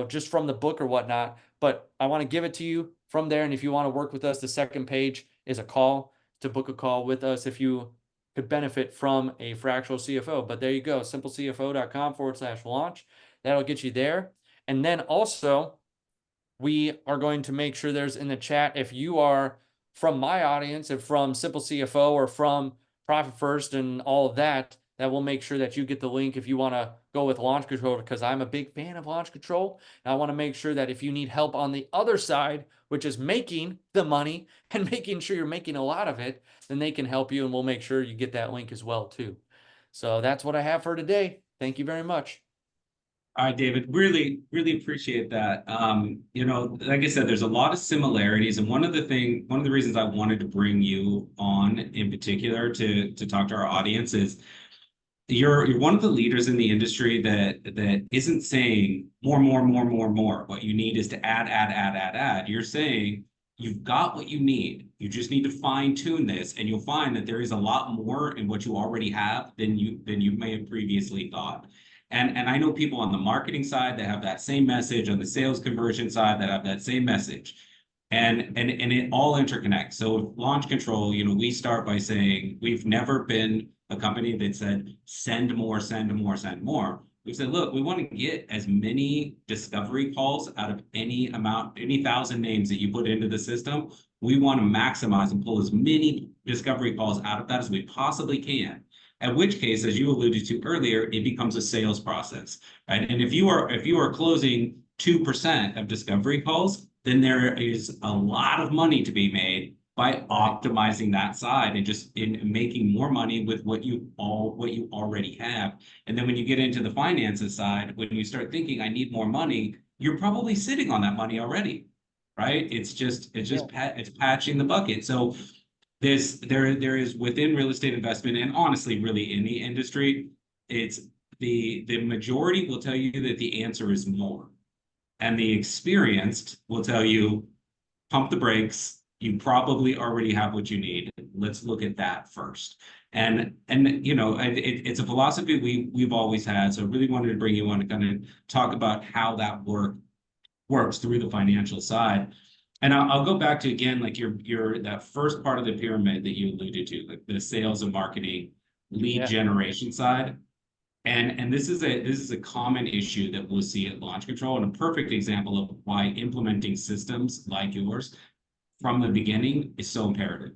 just from the book or whatnot, but I want to give it to you from there. And if you want to work with us, the second page is a call to book a call with us if you could benefit from a fractional CFO. But there you go, simplecfo.com/launch. That'll get you there. And then also, we are going to make sure there's in the chat, if you are from my audience, if from Simple CFO or from Profit First and all of that, that will make sure that you get the link if you want to go with Launch Control, because I'm a big fan of Launch Control. And I want to make sure that if you need help on the other side, which is making the money and making sure you're making a lot of it, then they can help you, and we'll make sure you get that link as well too. So that's what I have for today. Thank you very much. All right, David, really, really appreciate that. Like I said, there's a lot of similarities. And one of the reasons I wanted to bring you on in particular to talk to our audience is you're one of the leaders in the industry that isn't saying more, more, more, more, more. What you need is to add. You're saying you've got what you need. You just need to fine tune this, and you'll find that there is a lot more in what you already have than you may have previously thought. And I know people on the marketing side that have that same message, on the sales conversion side that have that same message. And it all interconnects. So with launch control, you know, we start by saying we've never been a company that said send more, send more, send more. We said, look, we want to get as many discovery calls out of any amount, any thousand names that you put into the system. We want to maximize and pull as many discovery calls out of that as we possibly can. At which case, as you alluded to earlier, it becomes a sales process, right? And if you are closing 2% of discovery calls, then there is a lot of money to be made by Right. optimizing that side and just in making more money with what you already have. And then when you get into the finances side, when you start thinking, I need more money, you're probably sitting on that money already, right? Yeah. It's patching the bucket. So there is within real estate investment and honestly really any industry, it's the majority will tell you that the answer is more. And the experienced will tell you, pump the brakes. You probably already have what you need. Let's look at that first. And you know, it's a philosophy we've always had. So I really wanted to bring you on to kind of talk about how that works through the financial side. And I'll go back to again, like your that first part of the pyramid that you alluded to, like the sales and marketing lead Yeah. generation side. And this is a common issue that we'll see at launch control, and a perfect example of why implementing systems like yours from the beginning is so imperative.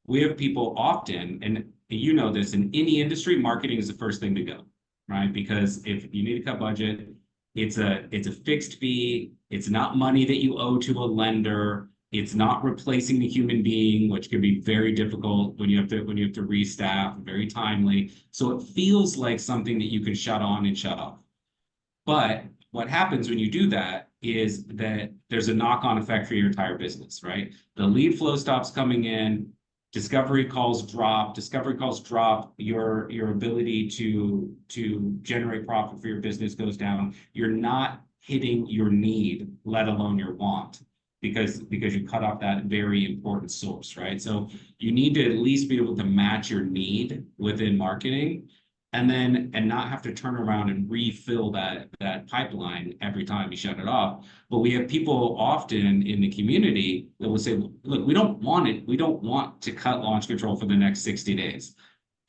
We have people often, and you know this, in any industry, marketing is the first thing to go, right? Because if you need to cut budget, it's a fixed fee. It's not money that you owe to a lender. It's not replacing the human being, which can be very difficult when you have to restaff, very timely. So it feels like something that you can shut on and shut off. But what happens when you do that is that there's a knock-on effect for your entire business, right? The lead flow stops coming in, discovery calls drop, your ability to generate profit for your business goes down. You're not hitting your need, let alone your want, because you cut off that very important source, right? So you need to at least be able to match your need within marketing and not have to turn around and refill that pipeline every time you shut it off. But we have people often in the community that will say, look, we don't want it. We don't want to cut launch control for the next 60 days.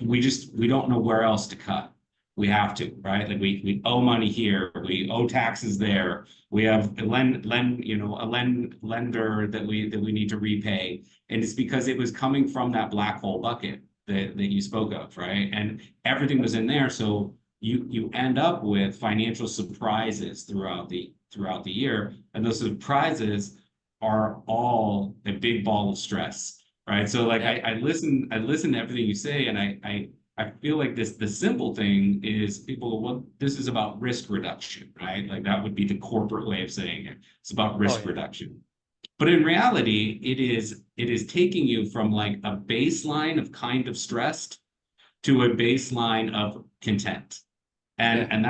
We don't know where else to cut. We have to, right? Like we owe money here, we owe taxes there. We have a lender that we need to repay. And it's because it was coming from that black hole bucket that you spoke of, right? And everything was in there. So you end up with financial surprises throughout the year. And those surprises are all a big ball of stress, right? So like Yeah. I listen to everything you say, and I feel like the simple thing is people, well, this is about risk reduction, right? Like that would be the corporate way of saying it. It's about Oh risk yeah. reduction. But in reality, it is taking you from like a baseline of kind of stressed to a baseline of content. Yeah. And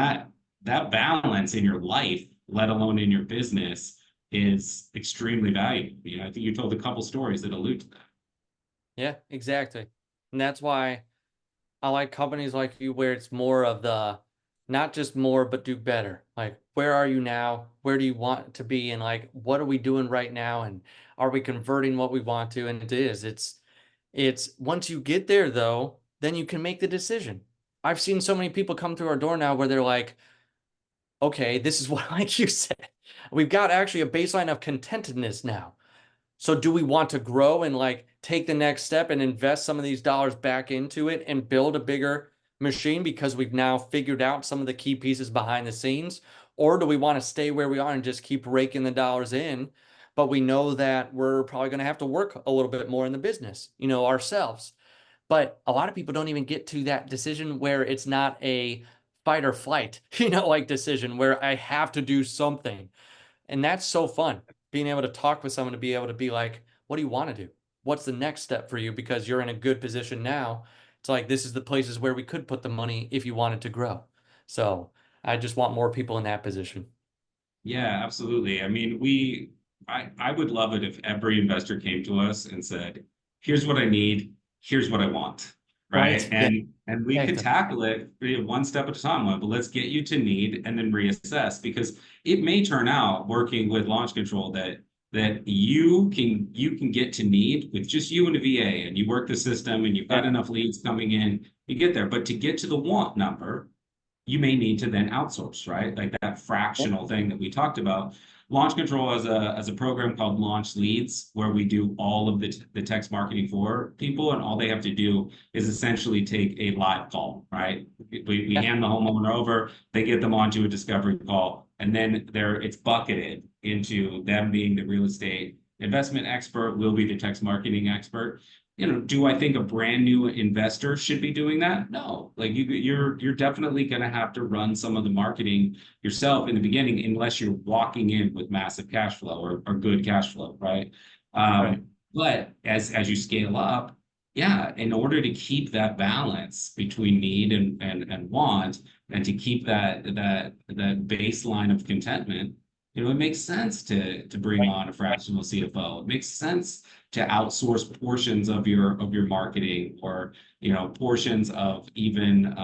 that balance in your life, let alone in your business, is extremely valuable. You know, I think you told a couple stories that allude to that. Yeah, exactly. And that's why I like companies like you where it's more of the not just more, but do better. Like, where are you now? Where do you want to be? And like, what are we doing right now? And are we converting what we want to? And it is. It's once you get there though, then you can make the decision. I've seen so many people come through our door now where they're like, okay, this is what, like you said, we've got actually a baseline of contentedness now. So do we want to grow and like take the next step and invest some of these dollars back into it and build a bigger machine because we've now figured out some of the key pieces behind the scenes? Or do we want to stay where we are and just keep raking the dollars in? But we know that we're probably going to have to work a little bit more in the business, ourselves. But a lot of people don't even get to that decision where it's not a fight or flight, like decision where I have to do something. And that's so fun being able to talk with someone to be able to be like, what do you want to do? What's the next step for you? Because you're in a good position now. It's like, this is the places where we could put the money if you wanted to grow. So I just want more people in that position. Yeah, absolutely. I mean, I would love it if every investor came to us and said, here's what I need, here's what I want, right? Right. Yeah. And we could Exactly. tackle it one step at a time. But let's get you to need and then reassess because it may turn out working with launch control that that you can get to need with just you and a VA, and you work the system and you've got enough leads coming in, you get there. But to get to the want number, you may need to then outsource, right? Like that fractional thing that we talked about. Launch Control has a program called Launch Leads, where we do all of the text marketing for people, and all they have to do is essentially take a live call, right? We hand the homeowner over, they get them onto a discovery call, and then it's bucketed into them being the real estate investment expert, will be the text marketing expert. Do I think a brand new investor should be doing that? No, like you're definitely going to have to run some of the marketing yourself in the beginning, unless you're walking in with massive cash flow or good cash flow, right? Right. But as you scale up, yeah, in order to keep that balance between need and want, and to keep that baseline of contentment, it makes sense to bring on a fractional CFO. It makes sense to outsource portions of your marketing, or portions of even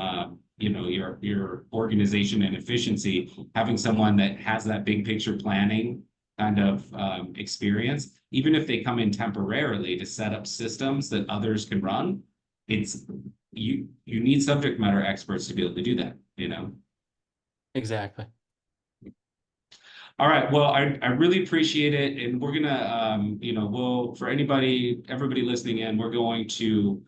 your organization and efficiency. Having someone that has that big picture planning kind of experience, even if they come in temporarily to set up systems that others can run, it's you need subject matter experts to be able to do that. Exactly. All right. Well, I really appreciate it. And we're gonna, for everybody listening in, we're going to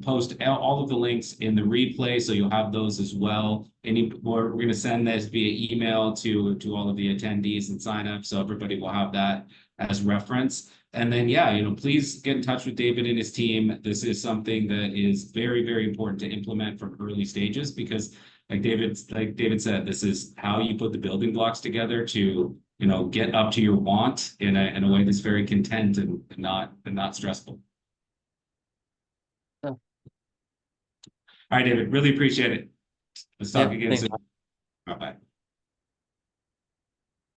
post all of the links in the replay, so you'll have those as well. We're gonna send this via email to all of the attendees and sign up, so everybody will have that as reference. And then, yeah, please get in touch with David and his team. This is something that is very, very important to implement from early stages, because like David said, this is how you put the building blocks together to, get up to your want in a way that's very content and not stressful. Yeah. All right, David, really appreciate it. Let's talk again Thanks. soon. Bye-bye.